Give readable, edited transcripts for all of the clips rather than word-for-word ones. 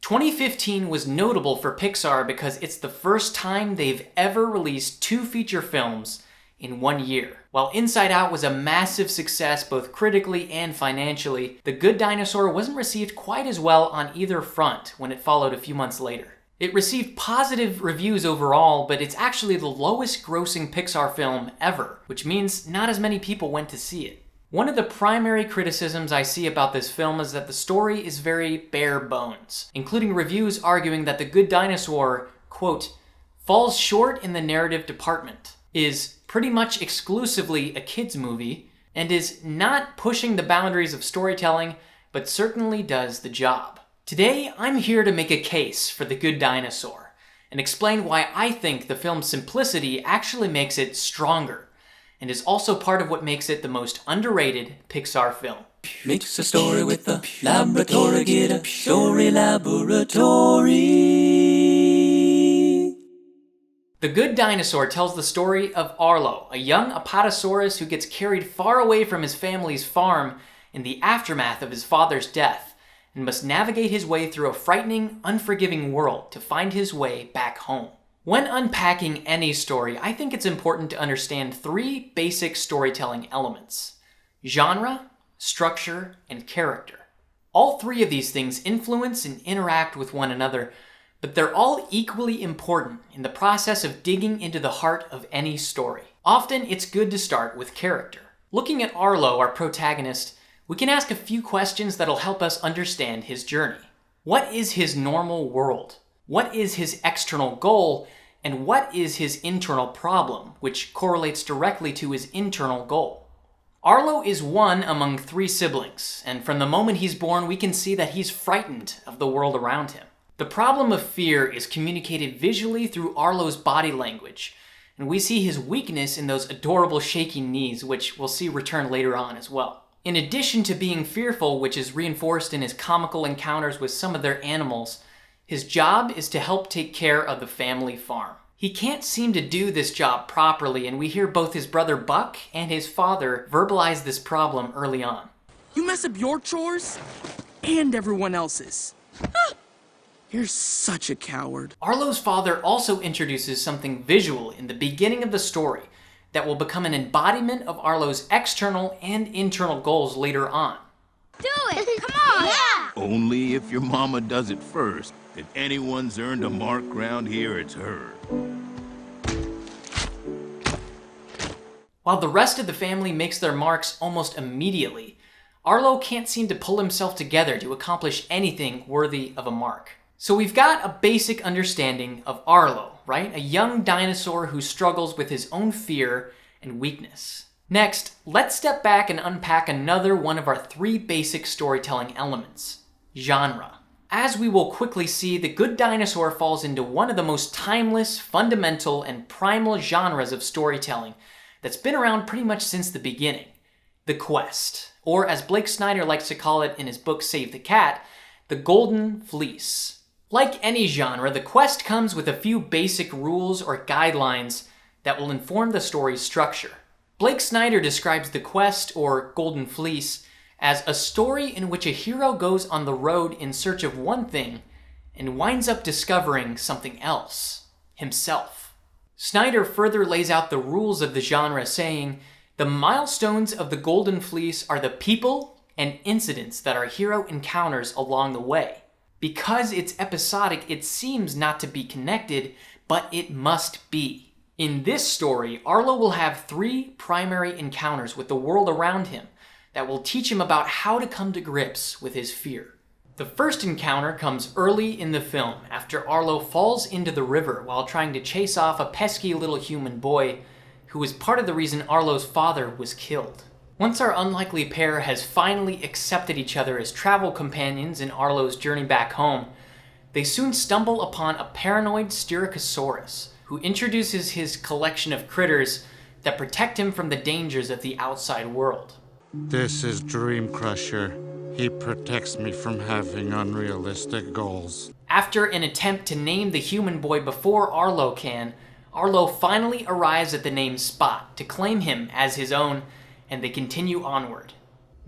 2015 was notable for Pixar because it's the first time they've ever released 2 feature films in 1 year. While Inside Out was a massive success both critically and financially, The Good Dinosaur wasn't received quite as well on either front when it followed a few months later. It received positive reviews overall, but it's actually the lowest grossing Pixar film ever, which means not as many people went to see it. One of the primary criticisms I see about this film is that the story is very bare bones, including reviews arguing that The Good Dinosaur, quote, falls short in the narrative department, is pretty much exclusively a kids movie, and is not pushing the boundaries of storytelling, but certainly does the job. Today, I'm here to make a case for The Good Dinosaur, and explain why I think the film's simplicity actually makes it stronger, and is also part of what makes it the most underrated Pixar film. Mix a story with the laboratory, get a story laboratory. The Good Dinosaur tells the story of Arlo, a young apatosaurus who gets carried far away from his family's farm in the aftermath of his father's death, and must navigate his way through a frightening, unforgiving world to find his way back home. When unpacking any story, I think it's important to understand 3 basic storytelling elements: genre, structure, and character. All 3 of these things influence and interact with one another, but they're all equally important in the process of digging into the heart of any story. Often, it's good to start with character. Looking at Arlo, our protagonist, we can ask a few questions that'll help us understand his journey. What is his normal world? What is his external goal? And what is his internal problem, which correlates directly to his internal goal? Arlo is one among 3 siblings, and from the moment he's born, we can see that he's frightened of the world around him. The problem of fear is communicated visually through Arlo's body language, and we see his weakness in those adorable shaking knees, which we'll see return later on as well. In addition to being fearful, which is reinforced in his comical encounters with some of their animals, his job is to help take care of the family farm. He can't seem to do this job properly, and we hear both his brother Buck and his father verbalize this problem early on. You mess up your chores and everyone else's. You're such a coward. Arlo's father also introduces something visual in the beginning of the story that will become an embodiment of Arlo's external and internal goals later on. Do it! Come on! Yeah! Only if your mama does it first. If anyone's earned a mark round here, it's her. While the rest of the family makes their marks almost immediately, Arlo can't seem to pull himself together to accomplish anything worthy of a mark. So we've got a basic understanding of Arlo, right? A young dinosaur who struggles with his own fear and weakness. Next, let's step back and unpack another one of our 3 basic storytelling elements: genre. As we will quickly see, The Good Dinosaur falls into one of the most timeless, fundamental, and primal genres of storytelling that's been around pretty much since the beginning: the quest, or as Blake Snyder likes to call it in his book Save the Cat, the Golden Fleece. Like any genre, the quest comes with a few basic rules or guidelines that will inform the story's structure. Blake Snyder describes the quest, or Golden Fleece, as a story in which a hero goes on the road in search of one thing and winds up discovering something else: himself. Snyder further lays out the rules of the genre, saying, "The milestones of the Golden Fleece are the people and incidents that our hero encounters along the way. Because it's episodic, it seems not to be connected, but it must be." In this story, Arlo will have 3 primary encounters with the world around him that will teach him about how to come to grips with his fear. The first encounter comes early in the film, after Arlo falls into the river while trying to chase off a pesky little human boy who was part of the reason Arlo's father was killed. Once our unlikely pair has finally accepted each other as travel companions in Arlo's journey back home, they soon stumble upon a paranoid Styracosaurus who introduces his collection of critters that protect him from the dangers of the outside world. This is Dream Crusher. He protects me from having unrealistic goals. After an attempt to name the human boy before Arlo can, Arlo finally arrives at the name Spot to claim him as his own, and they continue onward.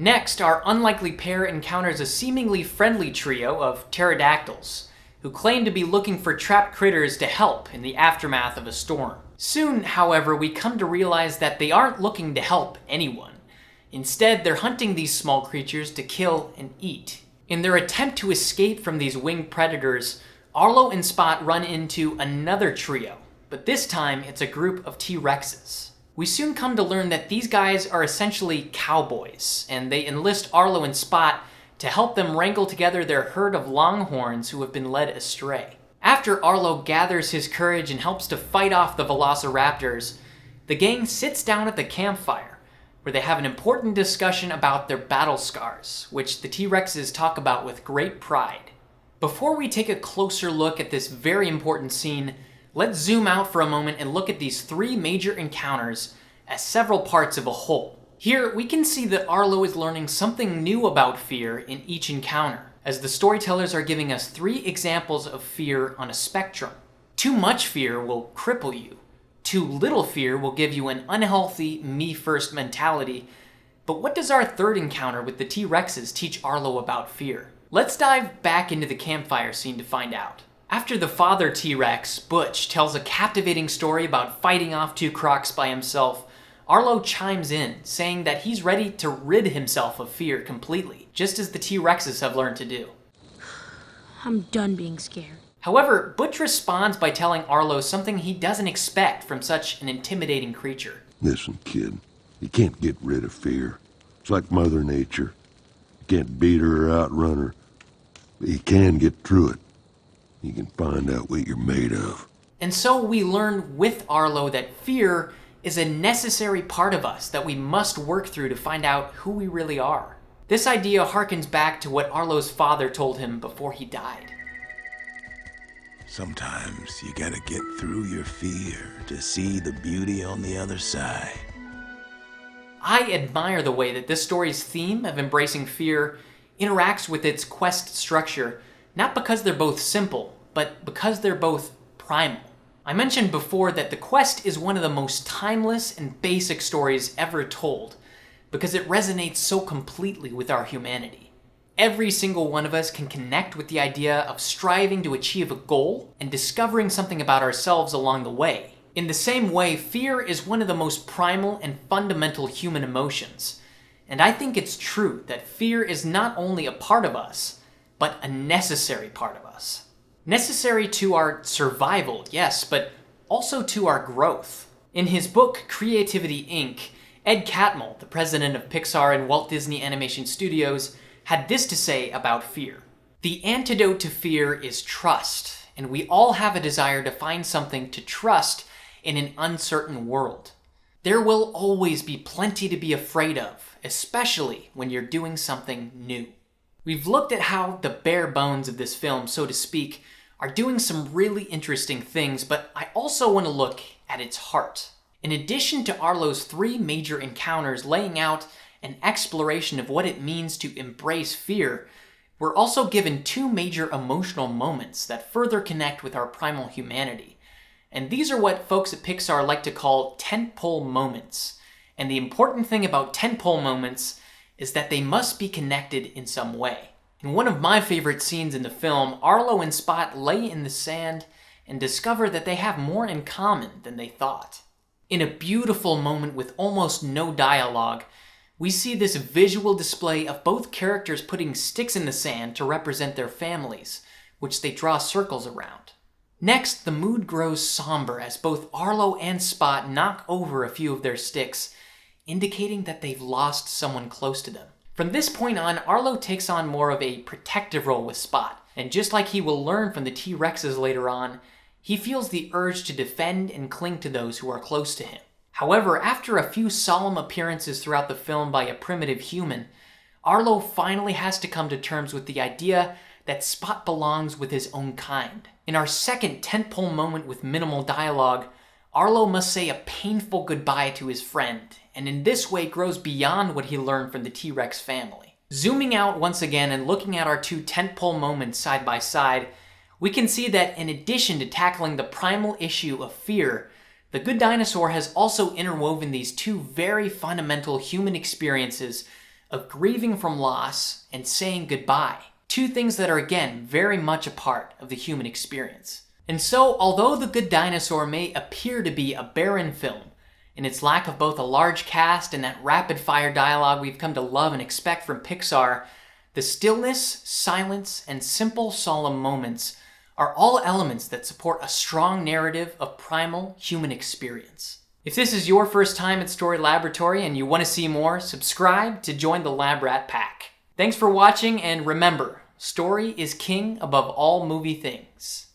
Next, our unlikely pair encounters a seemingly friendly trio of pterodactyls, who claim to be looking for trapped critters to help in the aftermath of a storm. Soon, however, we come to realize that they aren't looking to help anyone. Instead, they're hunting these small creatures to kill and eat. In their attempt to escape from these winged predators, Arlo and Spot run into another trio, but this time it's a group of T-Rexes. We soon come to learn that these guys are essentially cowboys, and they enlist Arlo and Spot to help them wrangle together their herd of longhorns who have been led astray. After Arlo gathers his courage and helps to fight off the velociraptors, the gang sits down at the campfire, where they have an important discussion about their battle scars, which the T-Rexes talk about with great pride. Before we take a closer look at this very important scene, let's zoom out for a moment and look at these three major encounters as several parts of a whole. Here, we can see that Arlo is learning something new about fear in each encounter, as the storytellers are giving us three examples of fear on a spectrum. Too much fear will cripple you. Too little fear will give you an unhealthy, me-first mentality. But what does our third encounter with the T-Rexes teach Arlo about fear? Let's dive back into the campfire scene to find out. After the father T-Rex, Butch, tells a captivating story about fighting off two crocs by himself, Arlo chimes in, saying that he's ready to rid himself of fear completely, just as the T-Rexes have learned to do. I'm done being scared. However, Butch responds by telling Arlo something he doesn't expect from such an intimidating creature. Listen, kid, you can't get rid of fear. It's like Mother Nature. You can't beat her or outrun her, but you can get through it. You can find out what you're made of. And so we learn with Arlo that fear is a necessary part of us that we must work through to find out who we really are. This idea harkens back to what Arlo's father told him before he died. Sometimes you gotta get through your fear to see the beauty on the other side. I admire the way that this story's theme of embracing fear interacts with its quest structure, not because they're both simple, but because they're both primal. I mentioned before that the quest is one of the most timeless and basic stories ever told, because it resonates so completely with our humanity. Every single one of us can connect with the idea of striving to achieve a goal and discovering something about ourselves along the way. In the same way, fear is one of the most primal and fundamental human emotions. And I think it's true that fear is not only a part of us, but a necessary part of us. Necessary to our survival, yes, but also to our growth. In his book, Creativity Inc., Ed Catmull, the president of Pixar and Walt Disney Animation Studios, had this to say about fear. The antidote to fear is trust, and we all have a desire to find something to trust in an uncertain world. There will always be plenty to be afraid of, especially when you're doing something new. We've looked at how the bare bones of this film, so to speak, are doing some really interesting things, but I also want to look at its heart. In addition to Arlo's three major encounters laying out an exploration of what it means to embrace fear, we're also given two major emotional moments that further connect with our primal humanity. And these are what folks at Pixar like to call tentpole moments. And the important thing about tentpole moments is that they must be connected in some way. In one of my favorite scenes in the film, Arlo and Spot lay in the sand and discover that they have more in common than they thought. In a beautiful moment with almost no dialogue, we see this visual display of both characters putting sticks in the sand to represent their families, which they draw circles around. Next, the mood grows somber as both Arlo and Spot knock over a few of their sticks, indicating that they've lost someone close to them. From this point on, Arlo takes on more of a protective role with Spot, and just like he will learn from the T-Rexes later on, he feels the urge to defend and cling to those who are close to him. However, after a few solemn appearances throughout the film by a primitive human, Arlo finally has to come to terms with the idea that Spot belongs with his own kind. In our second tentpole moment with minimal dialogue, Arlo must say a painful goodbye to his friend, and in this way grows beyond what he learned from the T-Rex family. Zooming out once again and looking at our two tentpole moments side by side, we can see that in addition to tackling the primal issue of fear, the Good Dinosaur has also interwoven these two very fundamental human experiences of grieving from loss and saying goodbye. Two things that are, again, very much a part of the human experience. And so, although The Good Dinosaur may appear to be a barren film, in its lack of both a large cast and that rapid-fire dialogue we've come to love and expect from Pixar, the stillness, silence, and simple, solemn moments are all elements that support a strong narrative of primal human experience. If this is your first time at Story Laboratory and you want to see more, subscribe to join the Lab Rat Pack. Thanks for watching, and remember, story is king above all movie things.